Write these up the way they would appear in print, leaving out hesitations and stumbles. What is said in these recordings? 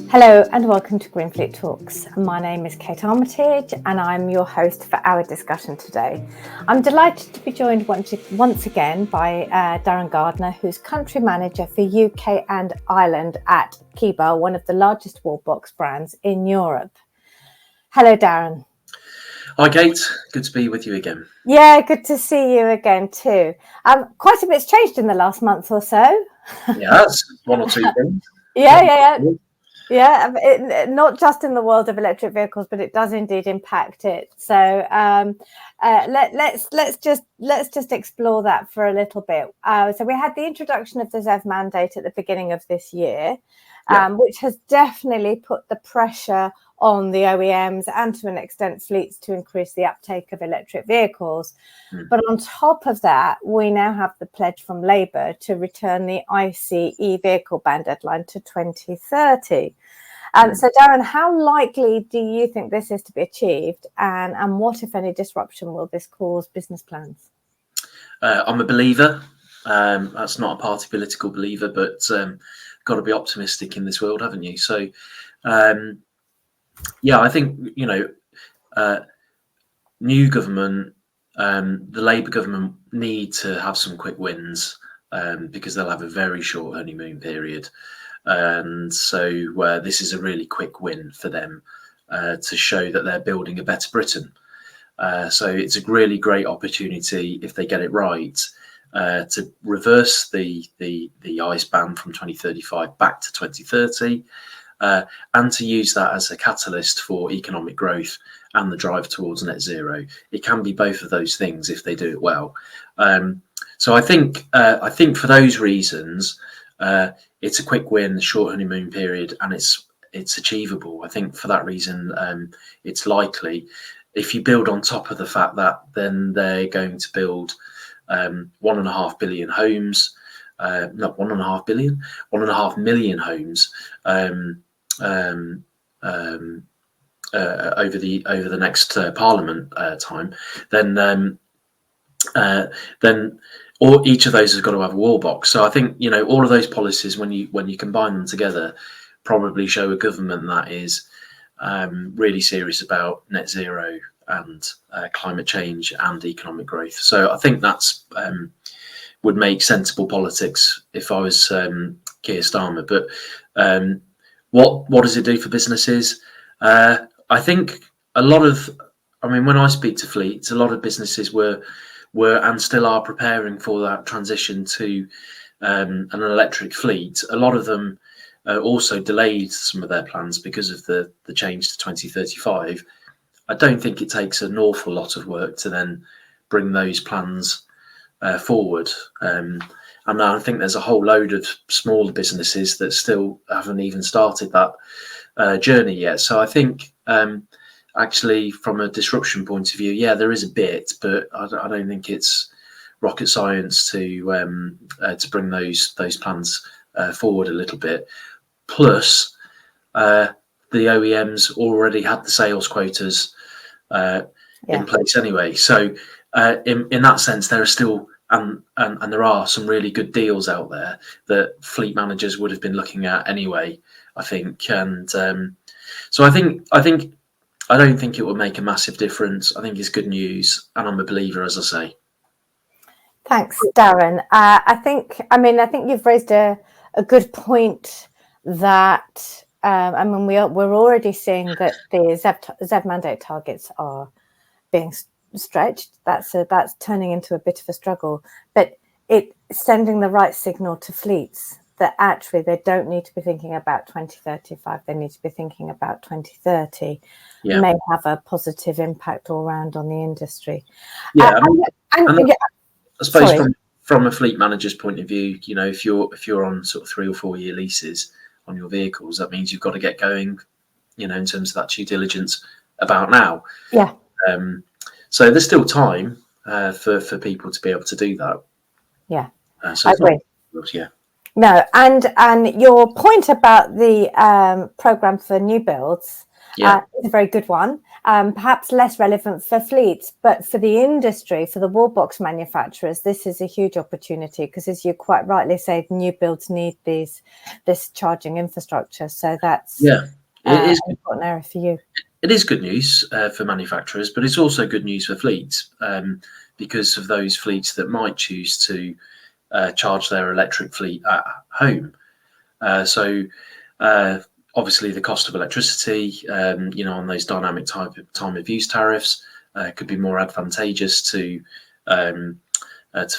Hello and welcome to GreenFleet Talks. My name is Kate Armitage and I'm your host for our discussion today. I'm delighted to be joined once again by Darren Gardner, who's Country Manager for UK and Ireland at Keba, one of the largest wallbox brands in Europe. Hello, Darren. Hi, Kate. Good to be with you again. Yeah, good to see you again too. Quite a bit's changed in the last month or so. Yeah, that's one or two things. Yeah, not just in the world of electric vehicles, but it does indeed impact it. So let's just explore that for a little bit. So we had the introduction of the ZEV mandate at the beginning of this year, which has definitely put the pressure on the OEMs and to an extent fleets to increase the uptake of electric vehicles. But on top of that, we now have the pledge from Labour to return the ICE vehicle ban deadline to 2030. So Darren, how likely do you think this is to be achieved, and what, if any, disruption will this cause business plans? I'm a believer. That's not a party political believer, but got to be optimistic in this world, haven't you? So I think, new government, the Labour government need to have some quick wins because they'll have a very short honeymoon period. And so this is a really quick win for them to show that they're building a better Britain. So it's a really great opportunity, if they get it right, to reverse the ICE ban from 2035 back to 2030. And to use that as a catalyst for economic growth and the drive towards net zero. It can be both of those things if they do it well. So I think for those reasons, it's a quick win, short honeymoon period, and it's achievable. I think for that reason, it's likely. If you build on top of the fact that then they're going to build 1.5 billion homes, not 1.5 billion, 1.5 million homes over the next Parliament time, then each of those has got to have a wall box. So I think all of those policies, when you combine them together, probably show a government that is really serious about net zero and climate change and economic growth. So I think that's would make sensible politics if I was Keir Starmer. But what does it do for businesses? I think when I speak to fleets, a lot of businesses were and still are preparing for that transition to an electric fleet. A lot of them also delayed some of their plans because of the change to 2035. I don't think it takes an awful lot of work to then bring those plans forward. And I think there's a whole load of smaller businesses that still haven't even started that journey yet. So I think actually, from a disruption point of view, there is a bit, but I don't think it's rocket science to bring those plans forward a little bit. Plus, the OEMs already had the sales quotas in place anyway. So in that sense, there are still and there are some really good deals out there that fleet managers would have been looking at anyway, I think. And so I don't think it will make a massive difference. I think it's good news, and I'm a believer, as I say. Thanks, Darren. I think you've raised a good point that we're already seeing that the ZEV mandate targets are being stretched. That's turning into a bit of a struggle, but it's sending the right signal to fleets that actually they don't need to be thinking about 2035, they need to be thinking about 2030, may have a positive impact all round on the industry. I suppose from a fleet manager's point of view, if you're on sort of 3 or 4 year leases on your vehicles, that means you've got to get going, in terms of that due diligence about now. Yeah. So there's still time for people to be able to do that. Yeah, so I agree. No, and your point about the programme for new builds is a very good one. perhaps less relevant for fleets, but for the industry, for the wall box manufacturers, this is a huge opportunity because, as you quite rightly say, new builds need this charging infrastructure. So that's it is an important area for you. It is good news for manufacturers, but it's also good news for fleets because of those fleets that might choose to charge their electric fleet at home. So obviously the cost of electricity, on those dynamic time of use tariffs could be more advantageous to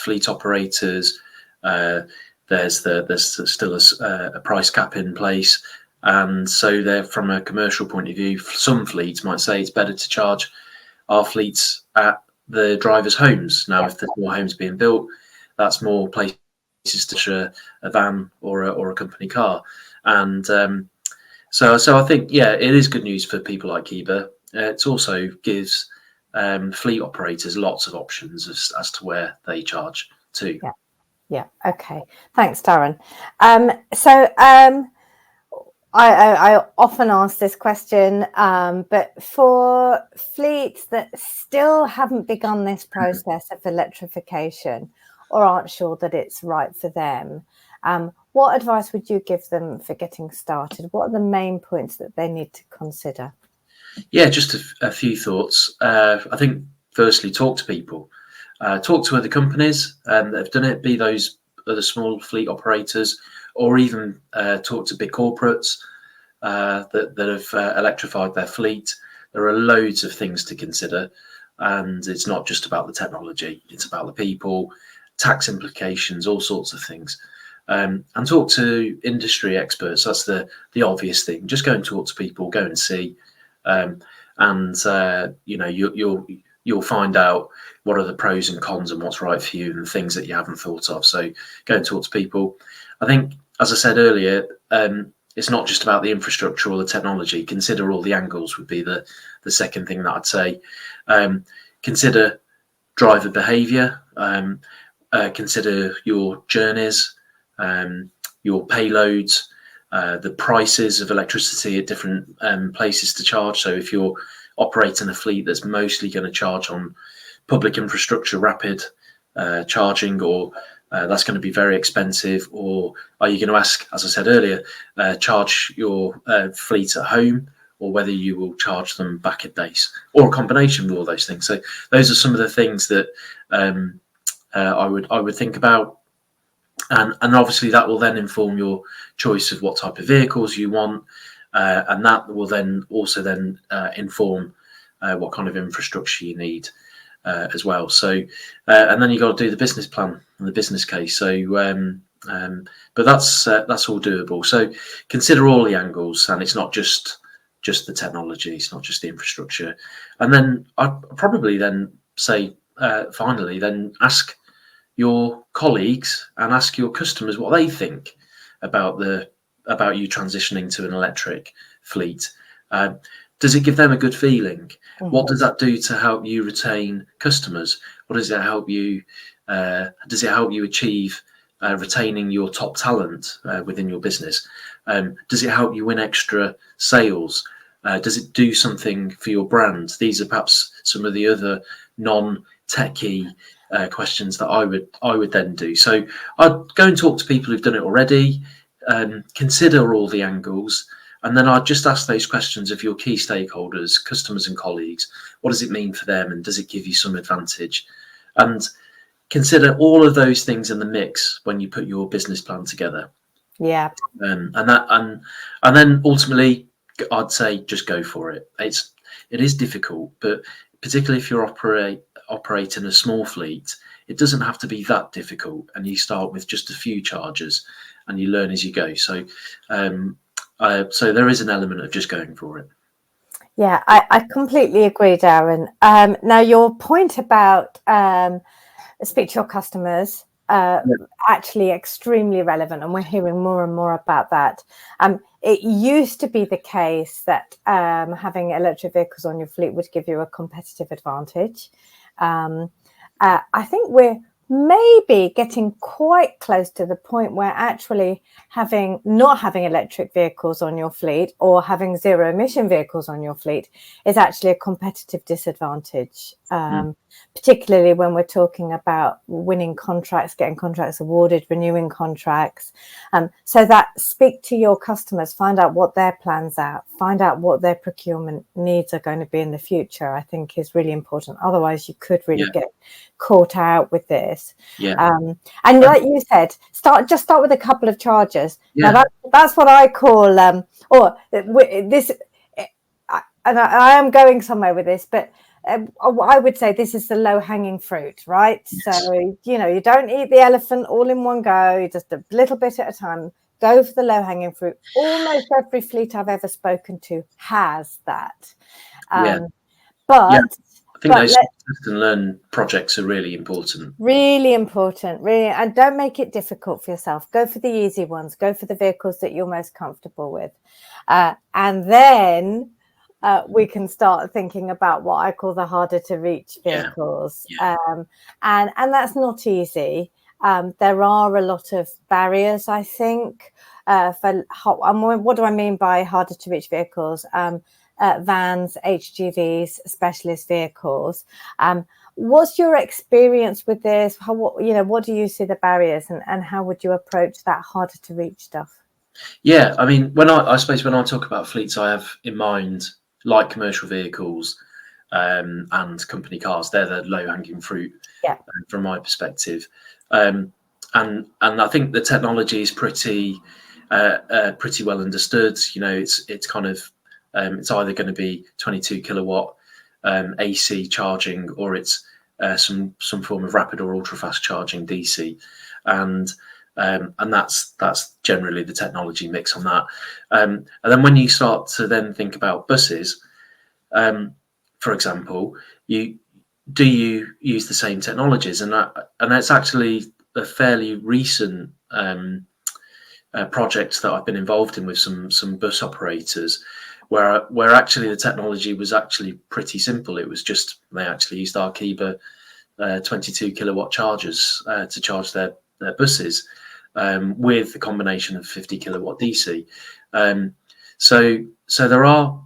fleet operators. There's still a price cap in place. And so from a commercial point of view, some fleets might say it's better to charge our fleets at the drivers' homes. Now, if there's more homes being built, that's more places to share a van or a company car. And so I think, it is good news for people like Keba. It also gives fleet operators lots of options as to where they charge to. Yeah. Okay. Thanks, Darren. I often ask this question, but for fleets that still haven't begun this process of electrification or aren't sure that it's right for them, what advice would you give them for getting started? What are the main points that they need to consider? Yeah, just a few thoughts. I think firstly, talk to people. Talk to other companies that have done it, be those other small fleet operators, or even talk to big corporates that have electrified their fleet. There are loads of things to consider, and it's not just about the technology, it's about the people, tax implications, all sorts of things. And talk to industry experts. That's the obvious thing. Just go and talk to people, go and see, you'll find out what are the pros and cons and what's right for you and things that you haven't thought of. So go and talk to people. I think, as I said earlier, it's not just about the infrastructure or the technology. Consider all the angles would be the second thing that I'd say. Consider driver behaviour. Consider your journeys, your payloads, the prices of electricity at different places to charge. So if you're operating a fleet that's mostly going to charge on public infrastructure, rapid charging, or that's going to be very expensive, or are you going to ask, as I said earlier, charge your fleet at home, or whether you will charge them back at base, or a combination of all those things. So those are some of the things that I would think about, and obviously that will then inform your choice of what type of vehicles you want, and that will then also inform what kind of infrastructure you need as well. So and then you've got to do the business plan and the business case. So but that's all doable. So consider all the angles, and it's not just the technology, it's not just the infrastructure. And then I'd probably then say finally then ask your colleagues and ask your customers what they think about you transitioning to an electric fleet. Does it give them a good feeling? Mm-hmm. What does that do to help you retain customers? What does it help you? Does it help you achieve retaining your top talent within your business? Does it help you win extra sales? Does it do something for your brand? These are perhaps some of the other non-techie questions that I would then do. So I'd go and talk to people who've done it already, consider all the angles, and then I'd just ask those questions of your key stakeholders, customers and colleagues. What does it mean for them, and does it give you some advantage? And consider all of those things in the mix when you put your business plan together. Yeah. And then ultimately, I'd say just go for it. It is difficult, but particularly if you're operating a small fleet, it doesn't have to be that difficult, and you start with just a few chargers and you learn as you go. So so there is an element of just going for it. Yeah, I completely agree, Darren. Now your point about speak to your customers, actually extremely relevant, and we're hearing more and more about that. It used to be the case that having electric vehicles on your fleet would give you a competitive advantage. I think we're maybe getting quite close to the point where actually not having electric vehicles on your fleet or having zero emission vehicles on your fleet is actually a competitive disadvantage, particularly when we're talking about winning contracts, getting contracts awarded, renewing contracts. So that speak to your customers, find out what their plans are, find out what their procurement needs are going to be in the future, I think is really important. Otherwise, you could really get caught out with this. And like you said, start with a couple of chargers. Now that's what I call this, and I am going somewhere with this, but I would say this is the low-hanging fruit, right? So you don't eat the elephant all in one go, just a little bit at a time. Go for the low-hanging fruit. Almost every fleet I've ever spoken to has that. I think those test and learn projects are really important. Really important, really. And don't make it difficult for yourself. Go for the easy ones. Go for the vehicles that you're most comfortable with. And then we can start thinking about what I call the harder to reach vehicles. And that's not easy. There are a lot of barriers, I think. What do I mean by harder to reach vehicles? Vans, HGVs, specialist vehicles. What's your experience with this? What do you see the barriers, and how would you approach that harder to reach stuff? Yeah, I mean, I suppose when I talk about fleets, I have in mind light commercial vehicles and company cars. They're the low-hanging fruit from my perspective. And I think the technology is pretty well understood. It's kind of it's either going to be 22 kilowatt AC charging, or it's some form of rapid or ultra fast charging DC, and that's generally the technology mix on that. And then when you start to then think about buses, for example, you use the same technologies, and that's actually a fairly recent project that I've been involved in with some bus operators, where actually the technology was actually pretty simple. It was just they actually used our Keba 22 kilowatt chargers to charge their buses with the combination of 50 kilowatt DC. So there are,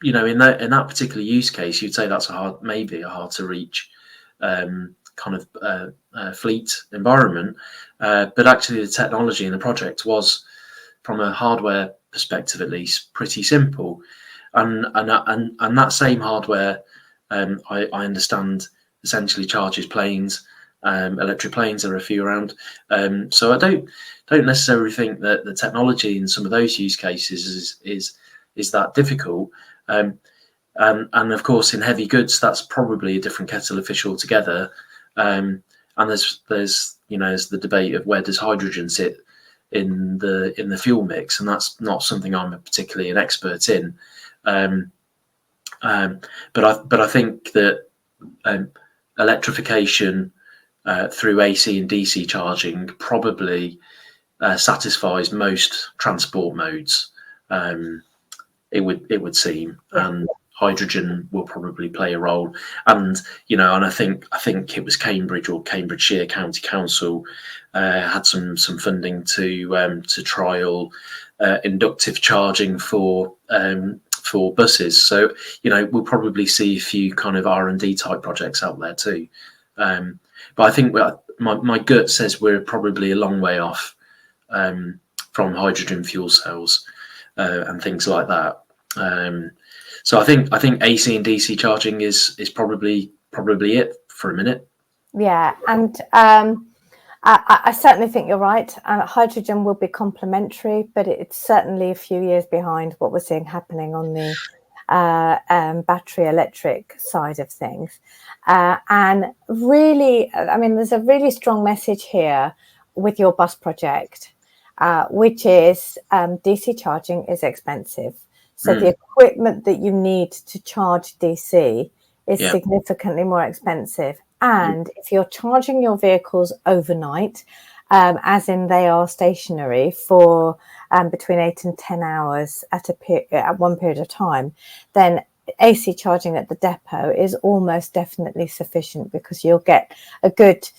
in that particular use case, you'd say that's maybe a hard to reach kind of fleet environment, but actually the technology in the project was, from a hardware perspective at least, pretty simple, and that same hardware I understand essentially charges planes, electric planes. There are a few around, so I don't necessarily think that the technology in some of those use cases is that difficult, and of course in heavy goods that's probably a different kettle of fish altogether, and there's the debate of where does hydrogen sit in the fuel mix, and that's not something I'm particularly an expert in, but I think that electrification through AC and DC charging probably satisfies most transport modes, it would seem, and hydrogen will probably play a role. And and I think it was Cambridge or Cambridgeshire County Council had some funding to trial inductive charging for buses. So we'll probably see a few kind of R&D type projects out there too. But I think my gut says we're probably a long way off from hydrogen fuel cells and things like that. So I think AC and DC charging is probably it for a minute. Yeah, and I certainly think you're right. Hydrogen will be complementary, but it's certainly a few years behind what we're seeing happening on the battery electric side of things. And really, I mean, there's a really strong message here with your bus project, which is DC charging is expensive. So the equipment that you need to charge DC is significantly more expensive. And if you're charging your vehicles overnight, as in they are stationary for between 8 and 10 hours at one period of time, then AC charging at the depot is almost definitely sufficient, because you'll get a good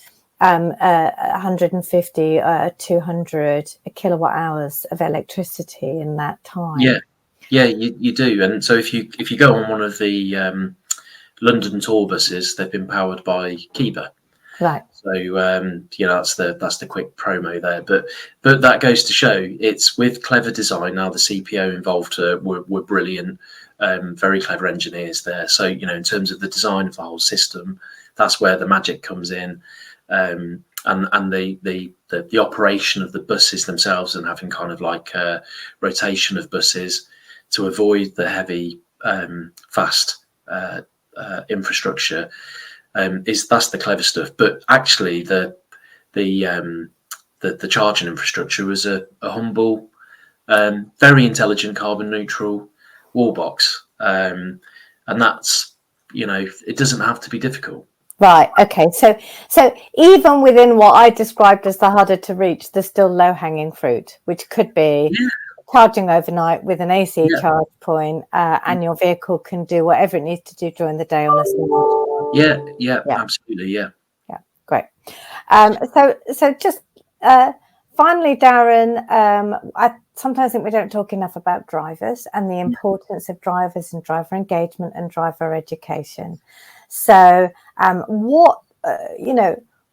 150, 200 kilowatt hours of electricity in that time. Yeah, you do. And so if you go on one of the London tour buses, they've been powered by Keba. Right. So that's the quick promo there. But that goes to show it's with clever design. Now the CPO involved were brilliant, very clever engineers there. So in terms of the design of the whole system, that's where the magic comes in, and the operation of the buses themselves, and having kind of like a rotation of buses to avoid the heavy, fast infrastructure. That's the clever stuff. But actually, the charging infrastructure was a humble, very intelligent, carbon neutral wall box, and that's it doesn't have to be difficult. Right. Okay. So even within what I described as the harder to reach, there's still low hanging fruit, which could be charging overnight with an AC charge point, and your vehicle can do whatever it needs to do during the day on a single. Yeah, absolutely, yeah, great. So just finally, Darren, I sometimes think we don't talk enough about drivers and the importance of drivers and driver engagement and driver education. So what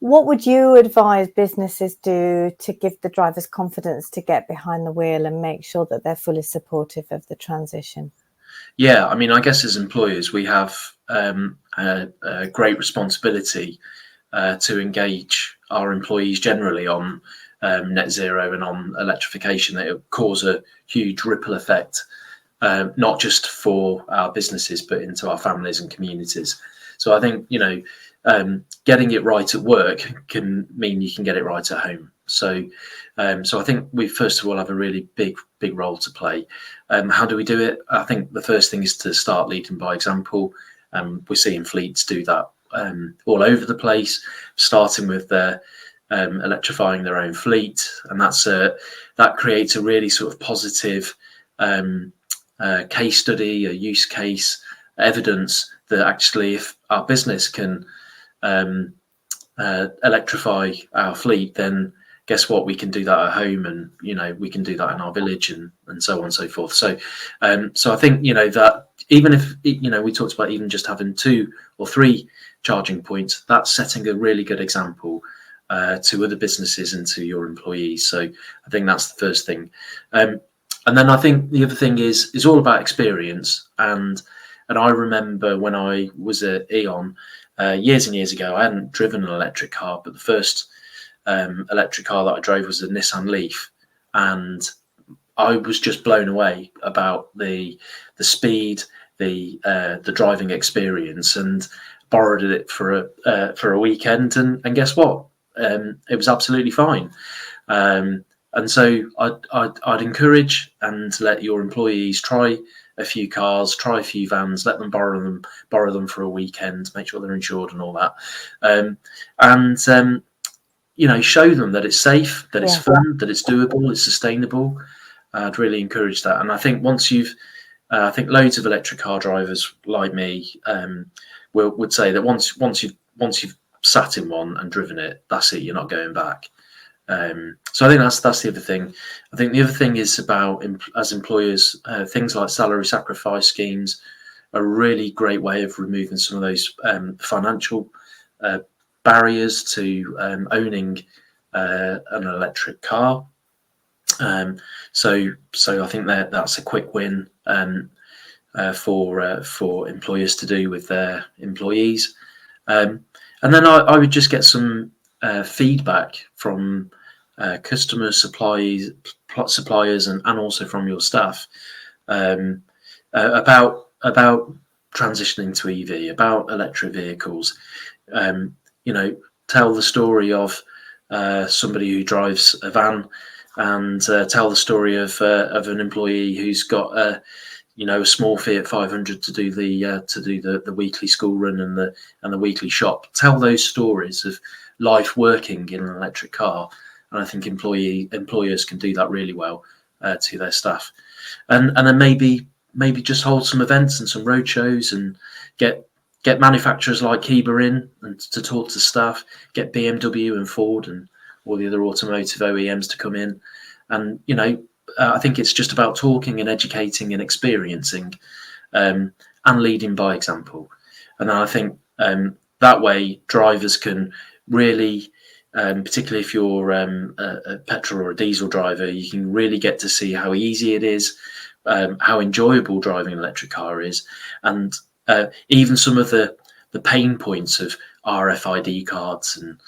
would you advise businesses do to give the drivers confidence to get behind the wheel and make sure that they're fully supportive of the transition? Yeah, I mean, I guess as employers, we have a great responsibility to engage our employees generally on net zero and on electrification. That it will cause a huge ripple effect, not just for our businesses, but into our families and communities. So I think, getting it right at work can mean you can get it right at home. So I think we first of all have a really big role to play. How do we do it? I think the first thing is to start leading by example. We're seeing fleets do that all over the place, starting with their electrifying their own fleet, and that creates a really sort of positive case study, a use case, evidence that actually if our business can electrify our fleet, then guess what, we can do that at home, and we can do that in our village, and so on and so forth. So I think that even if we talked about even just having 2 or 3 charging points, that's setting a really good example to other businesses and to your employees. So I think that's the first thing, and then I think the other thing is all about experience. And I remember when I was at Eon years and years ago, I hadn't driven an electric car, but the first electric car that I drove was a Nissan Leaf, and I was just blown away about the speed, the driving experience, and borrowed it for a weekend, and guess what? It was absolutely fine. And so I'd encourage and let your employees try a few cars, try a few vans, let them borrow them for a weekend, make sure they're insured and all that, and show them that it's safe, that it's fun, that it's doable, it's sustainable. I'd really encourage that. And I think once I think loads of electric car drivers like me would say that once you've sat in one and driven it, that's it. You're not going back. So I think that's the other thing. I think the other thing is about, as employers, things like salary sacrifice schemes are a really great way of removing some of those financial barriers to owning an electric car. So I think that's a quick win for employers to do with their employees. And then I would just get some feedback from customers, suppliers, and also from your staff about transitioning to EV, about electric vehicles. Tell the story of somebody who drives a van, and tell the story of an employee who's got a small Fiat 500 to do the weekly school run and the weekly shop. Tell those stories of life working in an electric car, and I think employers can do that really well to their staff. And then maybe just hold some events and some road shows and get get manufacturers like Keba in and to talk to staff, get BMW and Ford and all the other automotive OEMs to come in. And, I think it's just about talking and educating and experiencing, and leading by example. And I think that way drivers can really, particularly if you're a petrol or a diesel driver, you can really get to see how easy it is, how enjoyable driving an electric car is, and even some of the pain points of RFID cards and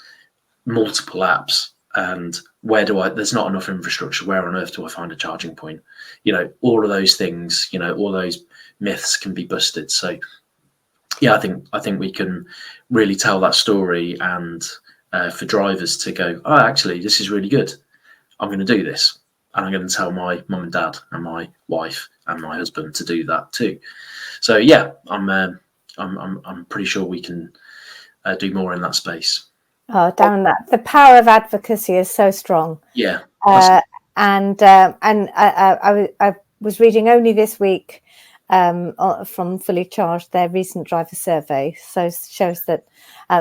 multiple apps, and there's not enough infrastructure, where on earth do I find a charging point? All of those things, all those myths can be busted. So yeah, I think we can really tell that story, and for drivers to go, oh, actually, this is really good. I'm going to do this, and I'm going to tell my mum and dad and my wife and my husband to do that too. So yeah, I'm pretty sure we can do more in that space. Oh, damn that! The power of advocacy is so strong. Yeah, and I was reading only this week from Fully Charged, their recent driver survey, so shows that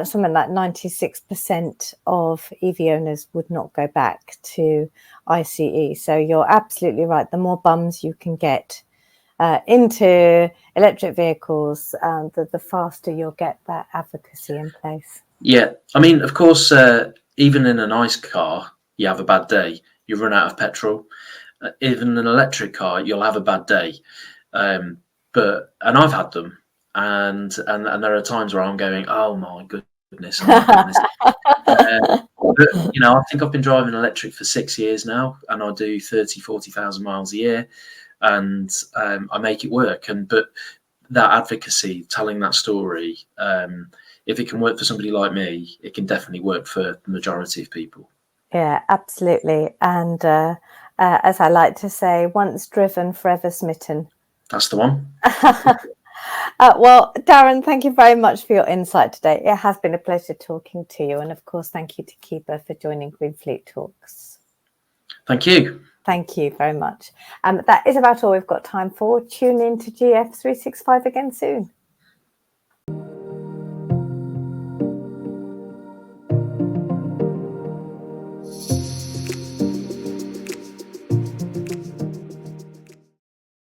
something like 96% of EV owners would not go back to ICE. So you're absolutely right. The more bums you can get into electric vehicles, the faster you'll get that advocacy in place. Yeah, I mean, of course, even in a nice car, you have a bad day. You run out of petrol. Even an electric car, you'll have a bad day. And I've had them, and there are times where I'm going, oh my goodness, oh my goodness. But I think I've been driving electric for 6 years now, and I do 40,000 miles a year, and I make it work. But that advocacy, telling that story, if it can work for somebody like me, it can definitely work for the majority of people. Yeah, absolutely. And as I like to say, once driven, forever smitten. That's the one. Well, Darren, thank you very much for your insight today. It has been a pleasure talking to you. And of course, thank you to Keba for joining GreenFleet Talks. Thank you. Thank you very much. That is about all we've got time for. Tune in to GF365 again soon.